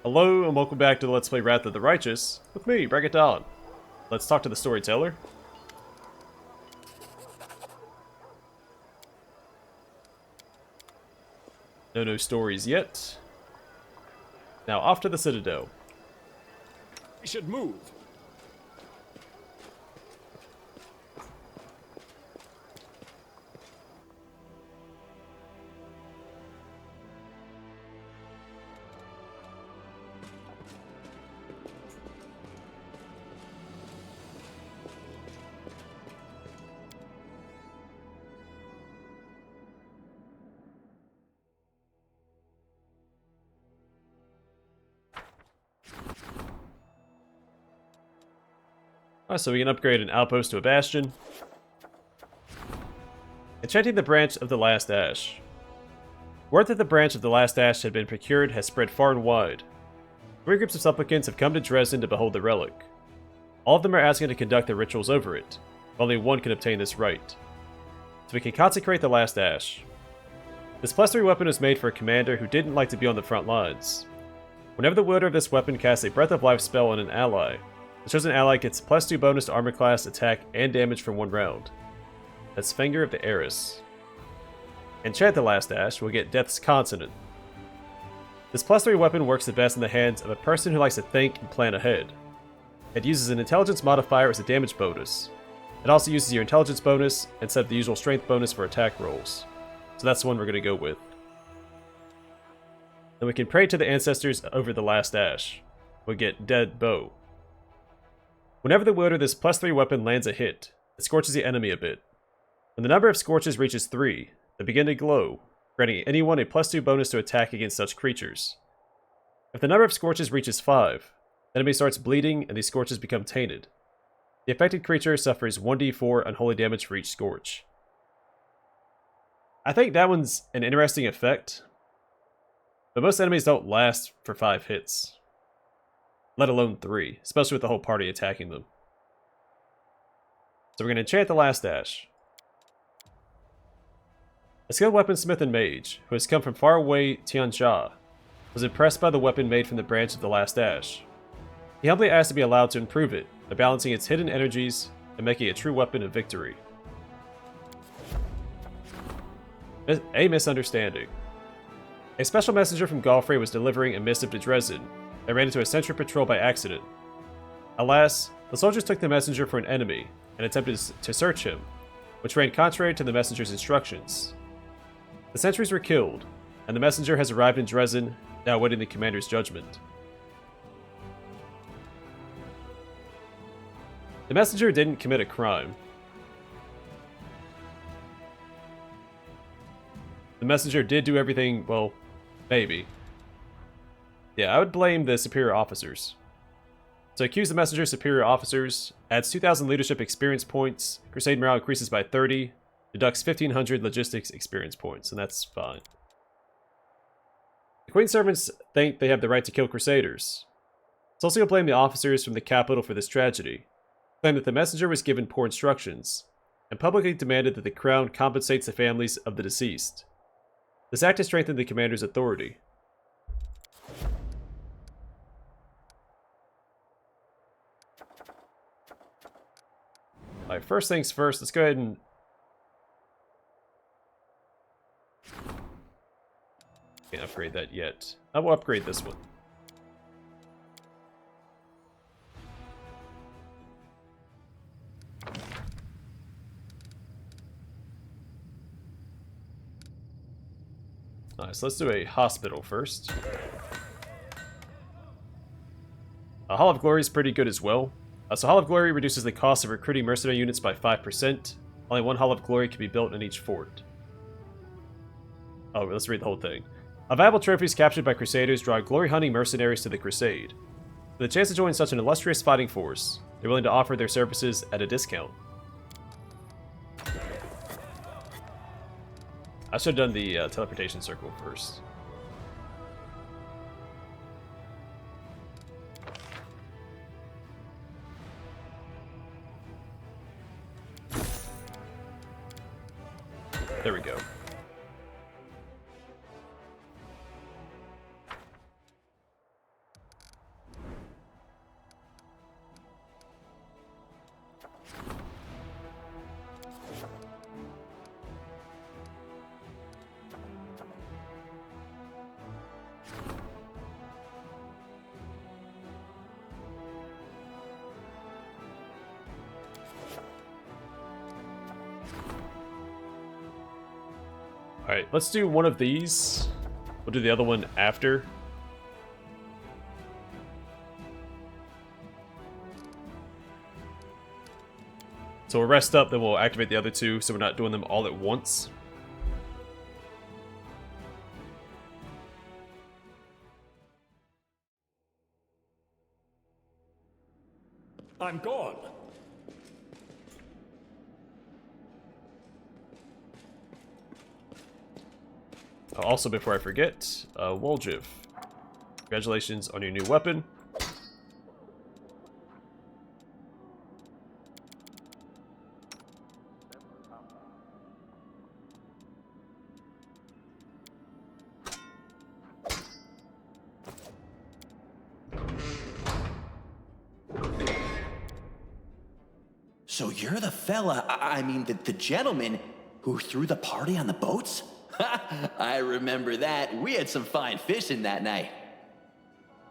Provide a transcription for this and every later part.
Hello and welcome back to Let's Play Wrath of the Righteous with me, Bregaton. Let's talk to the storyteller. No stories yet. Now off to the Citadel. We should move. Alright, so we can upgrade an outpost to a bastion. Enchanting the branch of the last ash. Word that the branch of the last ash had been procured has spread far and wide. 3 groups of supplicants have come to Drezen to behold the relic. All of them are asking to conduct their rituals over it. Only one can obtain this right. So we can consecrate the last ash. This +3 weapon was made for a commander who didn't like to be on the front lines. Whenever the wielder of this weapon casts a Breath of Life spell on an ally, the chosen ally gets +2 bonus to armor class, attack, and damage for 1 round. That's Finger of the Heiress. Enchant the last ash will get Death's Consonant. This +3 weapon works the best in the hands of a person who likes to think and plan ahead. It uses an intelligence modifier as a damage bonus. It also uses your intelligence bonus instead of the usual strength bonus for attack rolls. So that's the one we're going to go with. Then we can pray to the ancestors over the last ash. We'll get Dead Bow. Whenever the wielder of this +3 weapon lands a hit, it scorches the enemy a bit. When the number of scorches reaches 3, they begin to glow, granting anyone a +2 bonus to attack against such creatures. If the number of scorches reaches 5, the enemy starts bleeding and these scorches become tainted. The affected creature suffers 1d4 unholy damage for each scorch. I think that one's an interesting effect, but most enemies don't last for 5 hits. Let alone 3, especially with the whole party attacking them. So we're going to enchant the last ash. A skilled weaponsmith and mage, who has come from faraway Tianxia, was impressed by the weapon made from the branch of the last ash. He humbly asked to be allowed to improve it by balancing its hidden energies and making a true weapon of victory. A misunderstanding. A special messenger from Galfrey was delivering a missive to Drezen and ran into a sentry patrol by accident. Alas, the soldiers took the messenger for an enemy and attempted to search him, which ran contrary to the messenger's instructions. The sentries were killed, and the messenger has arrived in Drezen, now awaiting the commander's judgment. The messenger didn't commit a crime. The messenger did do everything, well, maybe. Yeah, I would blame the superior officers. So accuse the messenger's superior officers, adds 2,000 leadership experience points, crusade morale increases by 30, deducts 1,500 logistics experience points, and that's fine. The Queen's servants think they have the right to kill crusaders. Sosiel blamed the officers from the capital for this tragedy, claimed that the messenger was given poor instructions, and publicly demanded that the crown compensates the families of the deceased. This act has strengthened the commander's authority. Alright, first things first, let's go ahead and... Can't upgrade that yet. I will upgrade this one. Alright, so let's do a hospital first. A Hall of Glory is pretty good as well. So Hall of Glory reduces the cost of recruiting mercenary units by 5%. Only 1 Hall of Glory can be built in each fort. Oh, let's read the whole thing. Valuable trophies captured by Crusaders draw glory-hunting mercenaries to the Crusade. With a chance to join such an illustrious fighting force, they're willing to offer their services at a discount. I should have done the teleportation circle first. There we go. Alright, let's do one of these. We'll do the other one after. So we'll rest up, then we'll activate the other two so we're not doing them all at once. I'm gone. Also, before I forget, Woljiv. Congratulations on your new weapon. So you're the fella, I mean the gentleman who threw the party on the boats? I remember that. We had some fine fishing that night.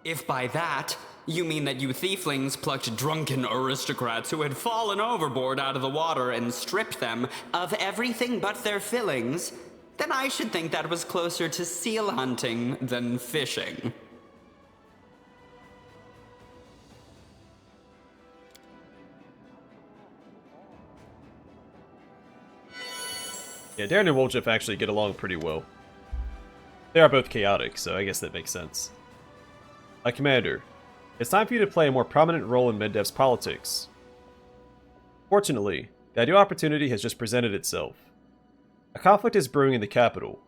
If by that, you mean that you thieflings plucked drunken aristocrats who had fallen overboard out of the water and stripped them of everything but their fillings, then I should think that was closer to seal hunting than fishing. Yeah, Darren and Woljiv actually get along pretty well. They are both chaotic, so I guess that makes sense. Commander, it's time for you to play a more prominent role in Mendev's politics. Fortunately, the ideal opportunity has just presented itself. A conflict is brewing in the capital.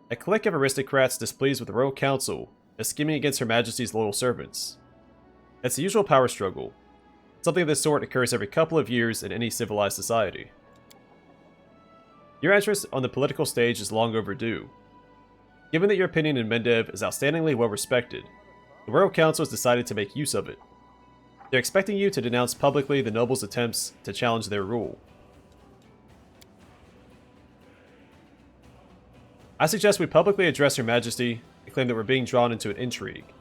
A clique of aristocrats displeased with the Royal Council is scheming against Her Majesty's loyal servants. It's the usual power struggle. Something of this sort occurs every couple of years in any civilized society. Your interest on the political stage is long overdue. Given that your opinion in Mendev is outstandingly well respected, the Royal Council has decided to make use of it. They're expecting you to denounce publicly the nobles' attempts to challenge their rule. I suggest we publicly address Her Majesty and claim that we're being drawn into an intrigue.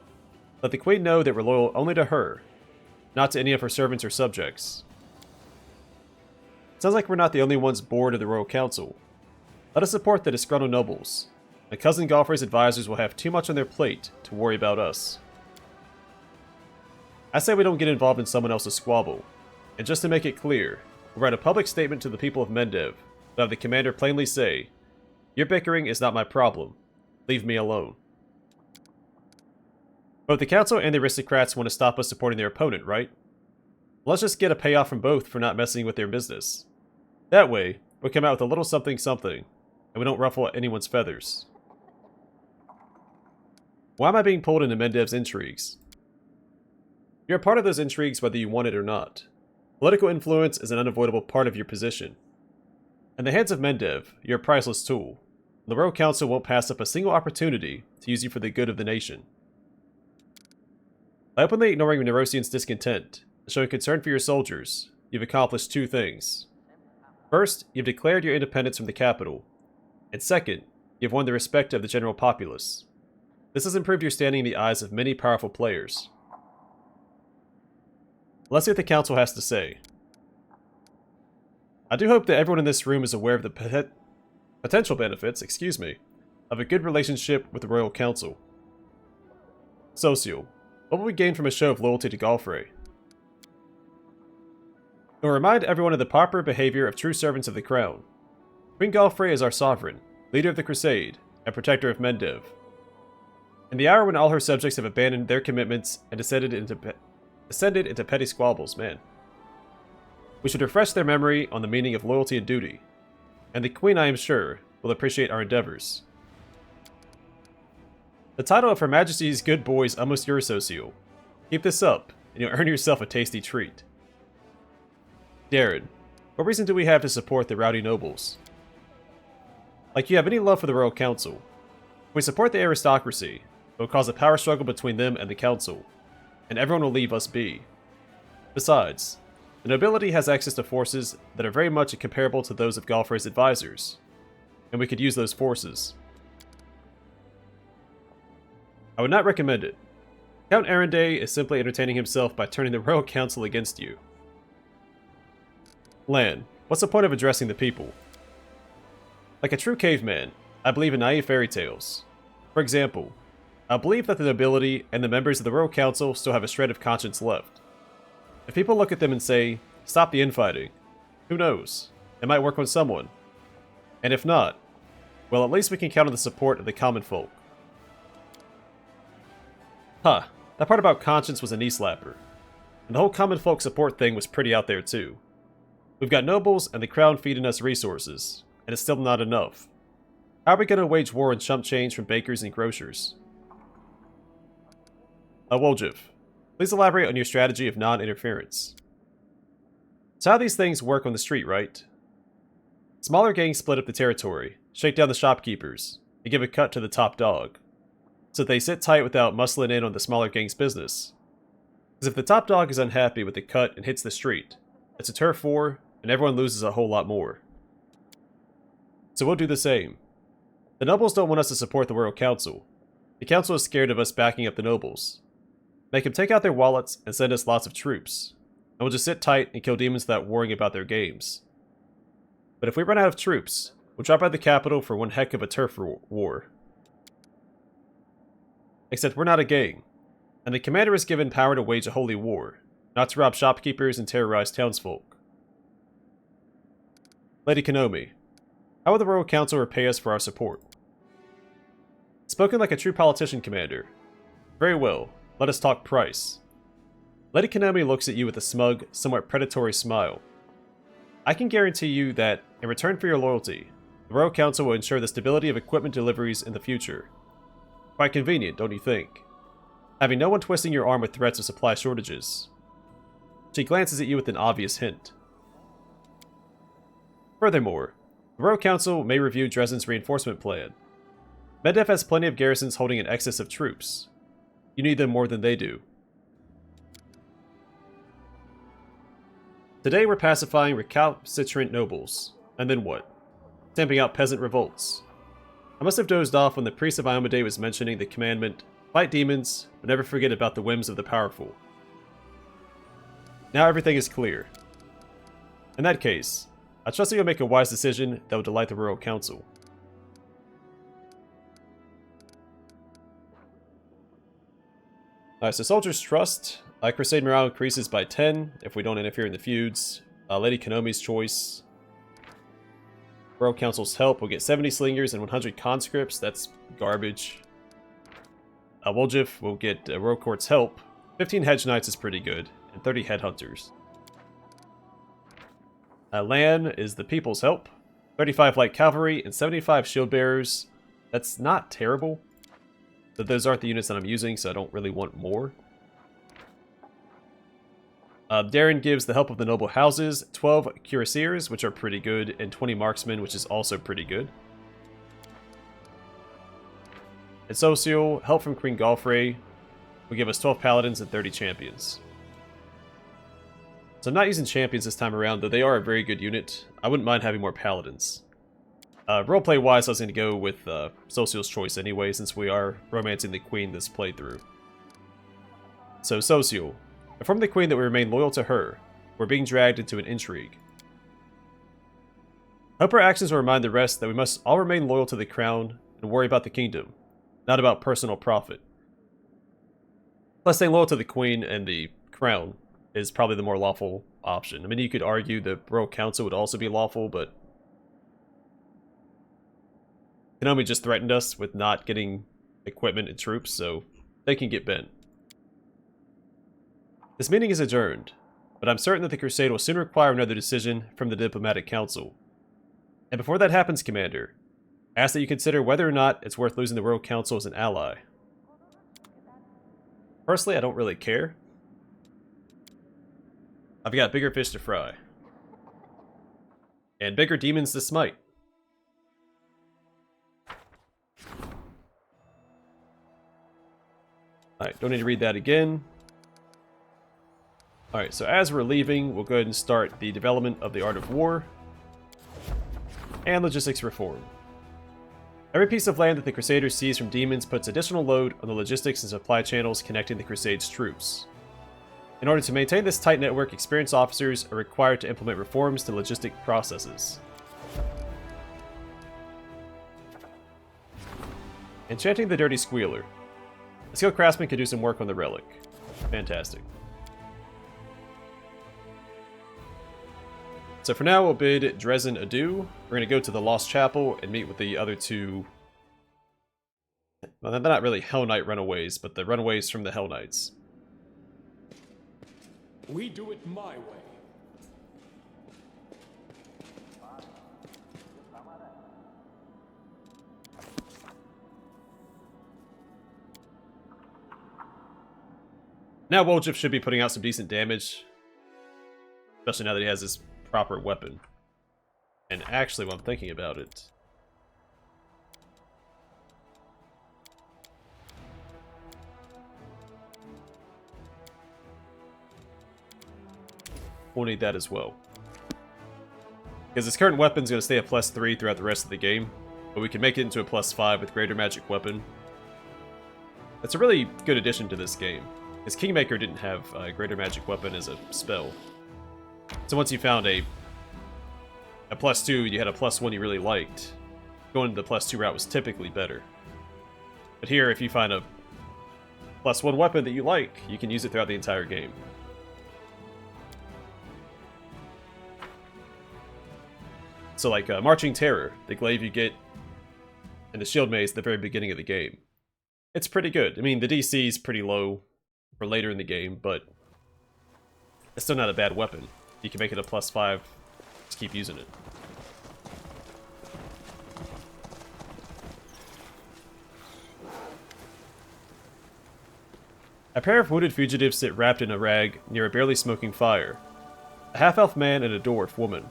Let the Queen know that we're loyal only to her, not to any of her servants or subjects. Sounds like we're not the only ones bored of the Royal Council. Let us support the disgruntled nobles. My cousin Galfrey's advisors will have too much on their plate to worry about us. I say we don't get involved in someone else's squabble. And just to make it clear, we'll write a public statement to the people of Mendev, but have the commander plainly say, "Your bickering is not my problem. Leave me alone." Both the council and the aristocrats want to stop us supporting their opponent, right? Let's just get a payoff from both for not messing with their business. That way, we'll come out with a little something something, and we don't ruffle anyone's feathers. Why am I being pulled into Mendev's intrigues? You're a part of those intrigues whether you want it or not. Political influence is an unavoidable part of your position. In the hands of Mendev, you're a priceless tool. The Royal Council won't pass up a single opportunity to use you for the good of the nation. By openly ignoring Nerosian's discontent and showing concern for your soldiers, you've accomplished two things. First, you've declared your independence from the capital. And second, you've won the respect of the general populace. This has improved your standing in the eyes of many powerful players. Let's see what the council has to say. I do hope that everyone in this room is aware of the potential benefits, of a good relationship with the Royal Council. Sosiel, what will we gain from a show of loyalty to Galfrey? It will remind everyone of the proper behavior of true servants of the crown. Queen Galfrey is our sovereign, leader of the crusade, and protector of Mendev. In the hour when all her subjects have abandoned their commitments and descended into petty squabbles, we should refresh their memory on the meaning of loyalty and duty. And the Queen, I am sure, will appreciate our endeavors. The title of Her Majesty's Good Boy is almost yours, Sosiel. Keep this up, and you'll earn yourself a tasty treat. Darren, what reason do we have to support the rowdy nobles? Like you have any love for the Royal Council. If we support the aristocracy, it will cause a power struggle between them and the Council, and everyone will leave us be. Besides, the nobility has access to forces that are very much comparable to those of Galfrey's advisors, and we could use those forces. I would not recommend it. Count Arenday is simply entertaining himself by turning the Royal Council against you. Lan, what's the point of addressing the people? Like a true caveman, I believe in naive fairy tales. For example, I believe that the nobility and the members of the Royal Council still have a shred of conscience left. If people look at them and say, stop the infighting, who knows? It might work on someone. And if not, well, at least we can count on the support of the common folk. Huh, that part about conscience was a knee slapper. And the whole common folk support thing was pretty out there too. We've got nobles and the crown feeding us resources, and it's still not enough. How are we going to wage war on chump change from bakers and grocers? Woljev, please elaborate on your strategy of non-interference. So how these things work on the street, right? Smaller gangs split up the territory, shake down the shopkeepers, and give a cut to the top dog, so they sit tight without muscling in on the smaller gang's business. Because if the top dog is unhappy with the cut and hits the street, it's a turf war, and everyone loses a whole lot more. So we'll do the same. The nobles don't want us to support the Royal Council. The Council is scared of us backing up the nobles. Make them take out their wallets and send us lots of troops, and we'll just sit tight and kill demons without worrying about their games. But if we run out of troops, we'll drop out the capital for one heck of a turf war. Except we're not a gang, and the commander is given power to wage a holy war, not to rob shopkeepers and terrorize townsfolk. Lady Konomi, how will the Royal Council repay us for our support? Spoken like a true politician, Commander. Very well, let us talk price. Lady Konomi looks at you with a smug, somewhat predatory smile. I can guarantee you that, in return for your loyalty, the Royal Council will ensure the stability of equipment deliveries in the future. Quite convenient, don't you think? Having no one twisting your arm with threats of supply shortages. She glances at you with an obvious hint. Furthermore, the Royal Council may review Drezen's reinforcement plan. Medivh has plenty of garrisons holding an excess of troops. You need them more than they do. Today we're pacifying recalcitrant nobles. And then what? Stamping out peasant revolts. I must have dozed off when the priest of Iomedae was mentioning the commandment, fight demons, but never forget about the whims of the powerful. Now everything is clear. In that case, I trust that you'll make a wise decision that will delight the Royal Council. Alright, so soldiers trust. Crusade morale increases by 10 if we don't interfere in the feuds. Lady Konomi's choice. Royal Council's help. We'll get 70 slingers and 100 conscripts. That's garbage. Woljev will get Royal Court's help. 15 hedge knights is pretty good. And 30 headhunters. Lan is the people's help. 35 light cavalry and 75 shield bearers. That's not terrible. But those aren't the units that I'm using, so I don't really want more. Darren gives the help of the noble houses 12 cuirassiers, which are pretty good, and 20 marksmen, which is also pretty good. And Sosiel, help from Queen Galfrey, will give us 12 paladins and 30 champions. So I'm not using champions this time around, though they are a very good unit. I wouldn't mind having more paladins. Roleplay-wise, I was going to go with Sosiel's choice anyway, since we are romancing the queen this playthrough. So Sosiel, inform the queen that we remain loyal to her. We're being dragged into an intrigue. Hope her actions will remind the rest that we must all remain loyal to the crown and worry about the kingdom, not about personal profit. Plus, staying loyal to the queen and the crown is probably the more lawful option. I mean, you could argue the Royal Council would also be lawful, but Konomi just threatened us with not getting equipment and troops, so they can get bent. This meeting is adjourned, but I'm certain that the crusade will soon require another decision from the Diplomatic Council. And before that happens, Commander, I ask that you consider whether or not it's worth losing the Royal Council as an ally. Personally, I don't really care. I've got bigger fish to fry. And bigger demons to smite. Alright, don't need to read that again. Alright, so as we're leaving, we'll go ahead and start the development of the Art of War. And logistics reform. Every piece of land that the Crusaders seize from demons puts additional load on the logistics and supply channels connecting the Crusade's troops. In order to maintain this tight network, experienced officers are required to implement reforms to logistic processes. Enchanting the Dirty Squealer. A skilled craftsman could do some work on the relic. Fantastic. So for now, we'll bid Drezen adieu. We're going to go to the Lost Chapel and meet with the other two... Well, they're not really Hell Knight runaways, but the runaways from the Hell Knights. We do it my way. Now Woljif should be putting out some decent damage. Especially now that he has his proper weapon. And actually, while I'm thinking about it... we'll need that as well. Because his current weapon is going to stay at +3 throughout the rest of the game. But we can make it into a +5 with Greater Magic Weapon. That's a really good addition to this game. Because Kingmaker didn't have Greater Magic Weapon as a spell. So once you found a +2, you had a +1 you really liked. Going the +2 route was typically better. But here, if you find a +1 weapon that you like, you can use it throughout the entire game. So like Marching Terror, the glaive you get in the Shield Maze at the very beginning of the game. It's pretty good. I mean, the DC is pretty low for later in the game, but it's still not a bad weapon. You can make it a +5, just keep using it. A pair of wounded fugitives sit wrapped in a rag near a barely smoking fire. A half-elf man and a dwarf woman.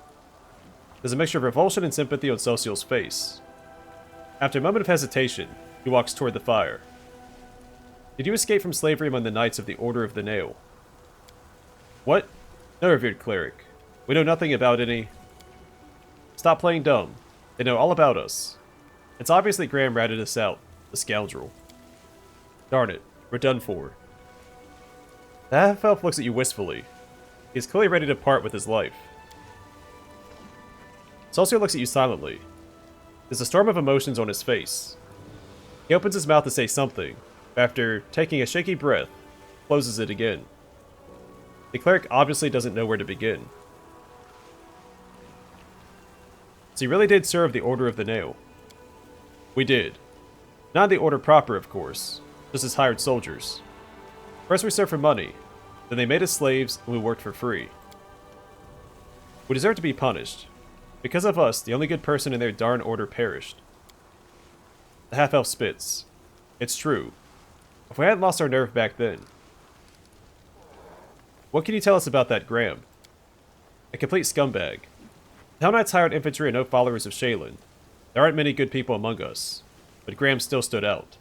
There's a mixture of revulsion and sympathy on Sosiel's face. After a moment of hesitation, he walks toward the fire. Did you escape from slavery among the Knights of the Order of the Nail? What? No, revered cleric. We know nothing about any... Stop playing dumb. They know all about us. It's obvious that Graham ratted us out, the scoundrel. Darn it, we're done for. The half-elf looks at you wistfully. He is clearly ready to part with his life. Sosiel looks at you silently. There's a storm of emotions on his face. He opens his mouth to say something, but after taking a shaky breath, closes it again. The cleric obviously doesn't know where to begin. So you really did serve the Order of the Nail. We did. Not the Order proper, of course, just as hired soldiers. First we served for money, then they made us slaves and we worked for free. We deserve to be punished. Because of us, the only good person in their darn order perished. The half-elf spits. It's true. If we hadn't lost our nerve back then. What can you tell us about that Graham? A complete scumbag. The Hell Knights hired infantry and no followers of Shaylin. There aren't many good people among us, but Graham still stood out.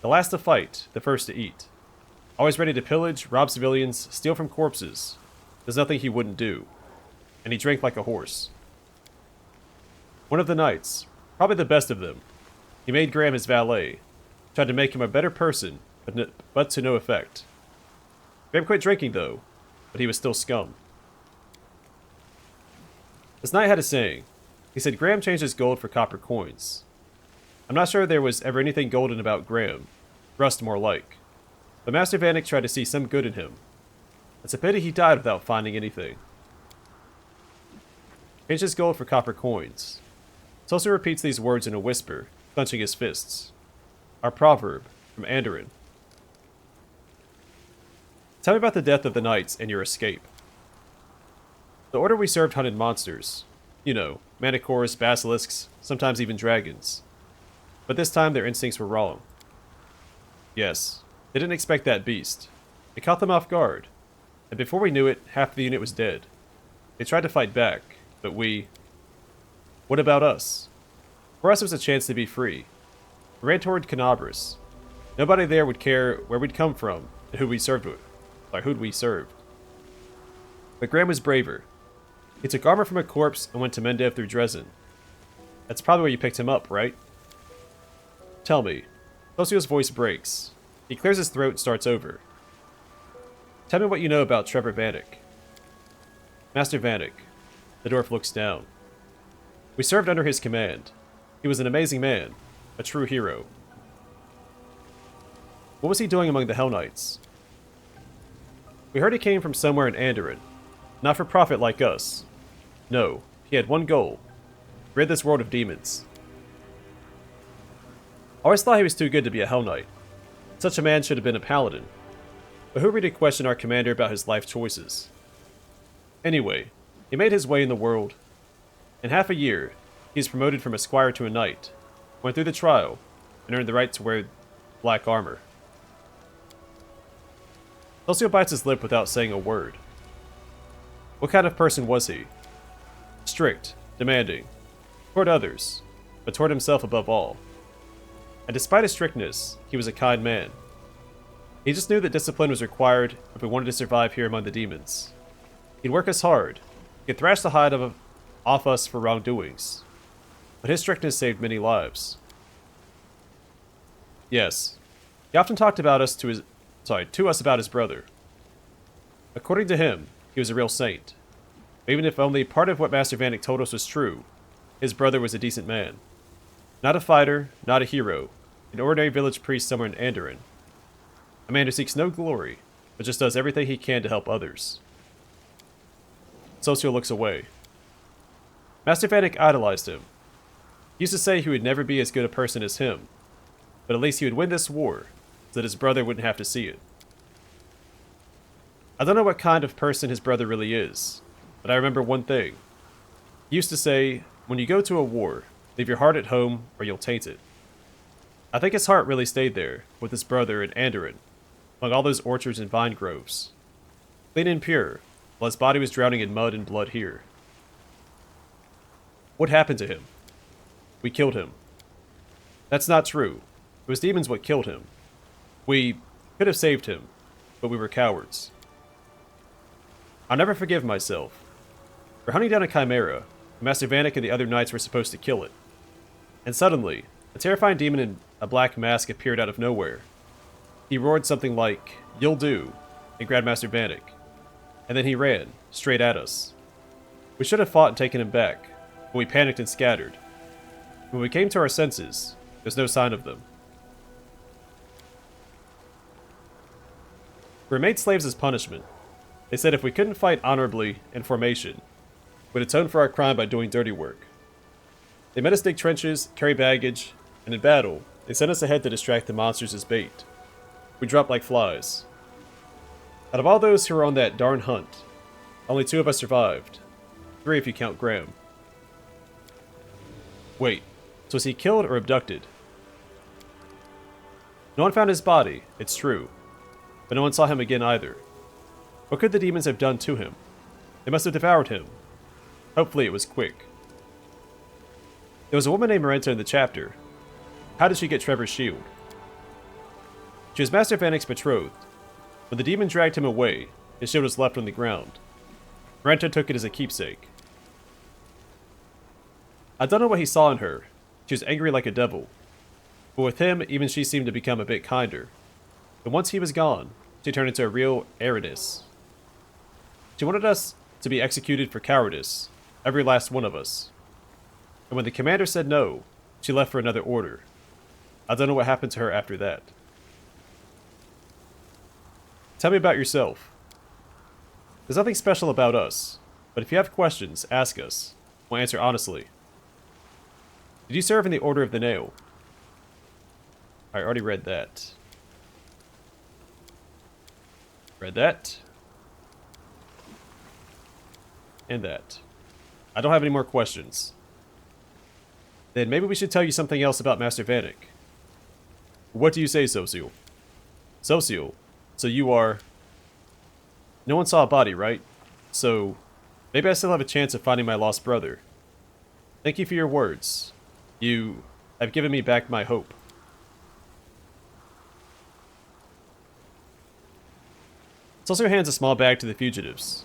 The last to fight, the first to eat. Always ready to pillage, rob civilians, steal from corpses. There's nothing he wouldn't do. And he drank like a horse. One of the knights, probably the best of them. He made Graham his valet, tried to make him a better person, but to no effect. Graham quit drinking though, but he was still scum. This knight had a saying. He said Graham changed his gold for copper coins. I'm not sure there was ever anything golden about Graham, rust more like. But Master Vanek tried to see some good in him. It's a pity he died without finding anything. Changed his gold for copper coins. Sosiel repeats these words in a whisper, clenching his fists. Our proverb, from Andoran. Tell me about the death of the knights and your escape. The order we served hunted monsters. You know, manticores, basilisks, sometimes even dragons. But this time their instincts were wrong. Yes, they didn't expect that beast. It caught them off guard. And before we knew it, half the unit was dead. They tried to fight back, but we... What about us? For us it was a chance to be free. We ran toward Canabras. Nobody there would care where we'd come from and who we served with. Like who'd we served. But Graham was braver. He took armor from a corpse and went to Mendev through Drezen. That's probably where you picked him up, right? Tell me. Sosiel's voice breaks. He clears his throat and starts over. Tell me what you know about Trevor Vanek. Master Vanek. The dwarf looks down. We served under his command. He was an amazing man, a true hero. What was he doing among the Hell Knights? We heard he came from somewhere in Andoran. Not for profit like us. No, he had one goal. Rid this world of demons. I always thought he was too good to be a Hell Knight. Such a man should have been a paladin. But who are we to question our commander about his life choices? Anyway, he made his way in the world. In half a year, he is promoted from a squire to a knight, went through the trial, and earned the right to wear black armor. Sosiel bites his lip without saying a word. What kind of person was he? Strict, demanding, toward others, but toward himself above all. And despite his strictness, he was a kind man. He just knew that discipline was required if we wanted to survive here among the demons. He'd work us hard, he'd thrash the hide off us for wrongdoings. But his strictness saved many lives. Yes, he often talked about us to us about his brother. According to him, he was a real saint. Even if only part of what Master Vanek told us was true, his brother was a decent man. Not a fighter, not a hero, an ordinary village priest somewhere in Andoran. A man who seeks no glory, but just does everything he can to help others. Sosiel looks away. Master Vanek idolized him. He used to say he would never be as good a person as him, but at least he would win this war, so that his brother wouldn't have to see it. I don't know what kind of person his brother really is, but I remember one thing. He used to say, when you go to a war, leave your heart at home or you'll taint it. I think his heart really stayed there, with his brother in Andoran, among all those orchards and vine groves. Clean and pure, while his body was drowning in mud and blood here. What happened to him? We killed him. That's not true. It was demons what killed him. We could have saved him, but we were cowards. I'll never forgive myself. We're hunting down a chimera. Master Vanek and the other knights were supposed to kill it. And suddenly, a terrifying demon in a black mask appeared out of nowhere. He roared something like, "You'll do," and grabbed Master Vanek. And then he ran, straight at us. We should have fought and taken him back, but we panicked and scattered. When we came to our senses, there's no sign of them. We were made slaves as punishment. They said if we couldn't fight honorably in formation, we'd atone for our crime by doing dirty work. They made us dig trenches, carry baggage, and in battle, they sent us ahead to distract the monsters as bait. We dropped like flies. Out of all those who were on that darn hunt, only 2 of us survived. 3 if you count Graham. Wait, so was he killed or abducted? No one found his body, it's true, but no one saw him again either. What could the demons have done to him? They must have devoured him. Hopefully it was quick. There was a woman named Marenta in the chapter. How did she get Trevor's shield? She was Master Vanek's betrothed. When the demon dragged him away, his shield was left on the ground. Marenta took it as a keepsake. I don't know what he saw in her. She was angry like a devil. But with him, even she seemed to become a bit kinder. And once he was gone, she turned into a real Erinis. She wanted us to be executed for cowardice, every last one of us. And when the commander said no, she left for another order. I don't know what happened to her after that. Tell me about yourself. There's nothing special about us, but if you have questions, ask us. We'll answer honestly. Did you serve in the Order of the Nail? I already read that. Read that. And that. I don't have any more questions. Then maybe we should tell you something else about Master Vanek. What do you say, Sosiel? Sosiel? So you are... No one saw a body, right? So, maybe I still have a chance of finding my lost brother. Thank you for your words. You have given me back my hope. Sosiel hands a small bag to the fugitives.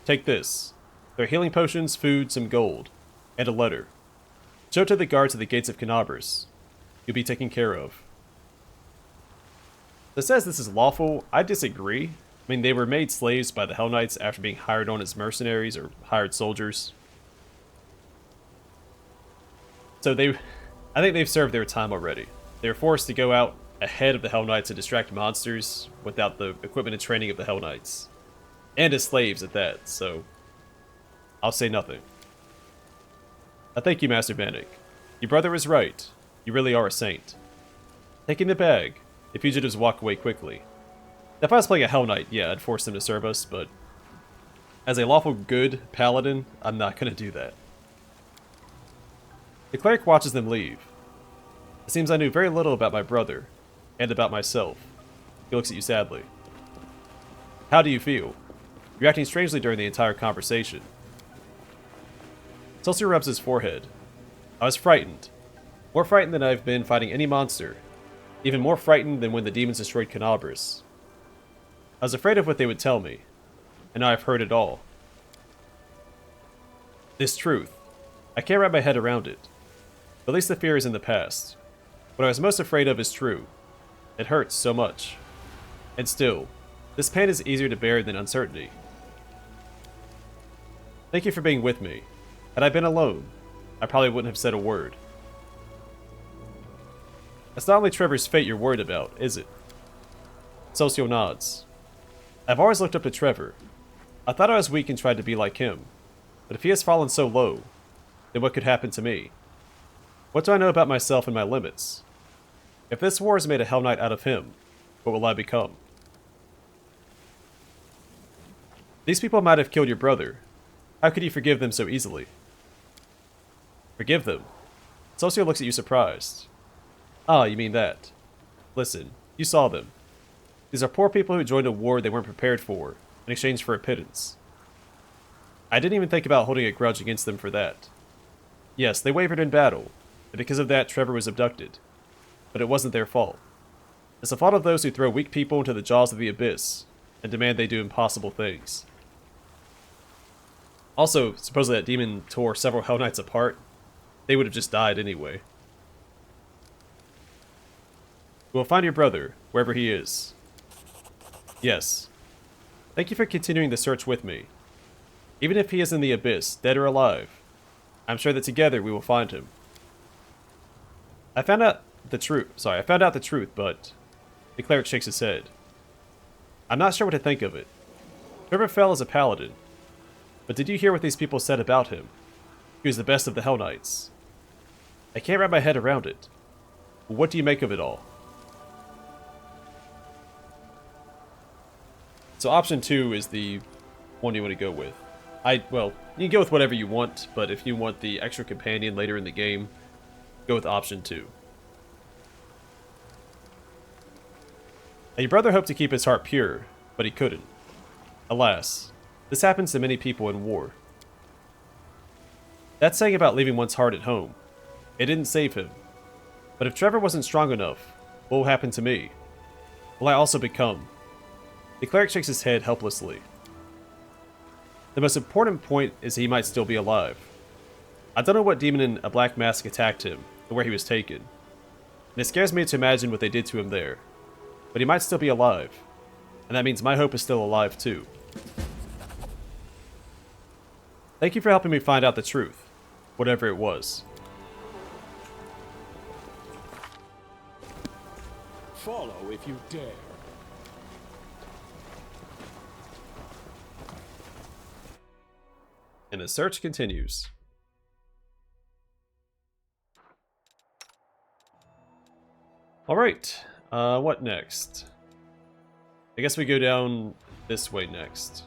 Take this. There are healing potions, food, some gold, and a letter. Show it to the guards at the gates of Canabras. You'll be taken care of. It says this is lawful. I disagree. I mean, they were made slaves by the Hell Knights after being hired on as mercenaries or hired soldiers. So I think they've served their time already. They were forced to go out ahead of the Hell Knights to distract monsters without the equipment and training of the Hell Knights. And as slaves at that, so I'll say nothing. Thank you, Master Vanek. Your brother was right. You really are a saint. Taking the bag, the fugitives walk away quickly. If I was playing a Hell Knight, yeah, I'd force them to serve us, but as a lawful good paladin, I'm not going to do that. The cleric watches them leave. It seems I knew very little about my brother, and about myself. He looks at you sadly. How do you feel? You're acting strangely during the entire conversation. Sosiel rubs his forehead. I was frightened. More frightened than I've been fighting any monster. Even more frightened than when the demons destroyed Canabras. I was afraid of what they would tell me, and now I've heard it all. This truth. I can't wrap my head around it. But at least the fear is in the past. What I was most afraid of is true. It hurts so much. And still, this pain is easier to bear than uncertainty. Thank you for being with me. Had I been alone, I probably wouldn't have said a word. It's not only Trevor's fate you're worried about, is it? Sosiel nods. I've always looked up to Trevor. I thought I was weak and tried to be like him. But if he has fallen so low, then what could happen to me? What do I know about myself and my limits? If this war has made a Hell Knight out of him, what will I become? These people might have killed your brother. How could you forgive them so easily? Forgive them? Sosiel looks at you surprised. Ah, you mean that. Listen, you saw them. These are poor people who joined a war they weren't prepared for, in exchange for a pittance. I didn't even think about holding a grudge against them for that. Yes, they wavered in battle, and because of that Trevor was abducted. But it wasn't their fault. It's the fault of those who throw weak people into the jaws of the abyss, and demand they do impossible things. Also, supposedly that demon tore several Hell Knights apart. They would have just died anyway. We'll find your brother, wherever he is. Yes. Thank you for continuing the search with me. Even if he is in the abyss, dead or alive, I'm sure that together we will find him. I found out the truth, but the cleric shakes his head. I'm not sure what to think of it. Trevor fell as a paladin, but did you hear what these people said about him? He was the best of the Hell Knights. I can't wrap my head around it. What do you make of it all? So option 2 is the one you want to go with. Well, you can go with whatever you want, but if you want the extra companion later in the game, go with option 2. Now, your brother hoped to keep his heart pure, but he couldn't. Alas, this happens to many people in war. That saying about leaving one's heart at home, it didn't save him. But if Trevor wasn't strong enough, what will happen to me? Will I also become? The cleric shakes his head helplessly. The most important point is he might still be alive. I don't know what demon in a black mask attacked him, or where he was taken. And it scares me to imagine what they did to him there. But he might still be alive. And that means my hope is still alive too. Thank you for helping me find out the truth, whatever it was. Follow if you dare. And the search continues. Alright, what next? I guess we go down this way next.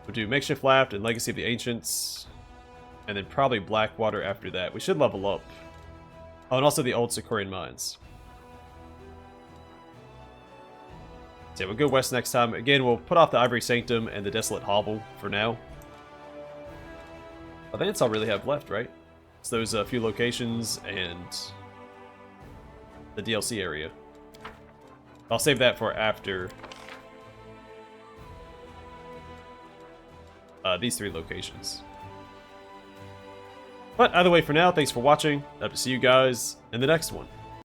We'll do Makeshift Laft and Legacy of the Ancients, and then probably Blackwater after that. We should level up. Oh, and also the Old Sikorian Mines. So yeah, we'll go west next time. Again, we'll put off the Ivory Sanctum and the Desolate Hovel for now. I think that's all I really have left, right? It's those few locations and the DLC area. I'll save that for after these 3 locations. But either way, for now, thanks for watching. I hope to see you guys in the next one.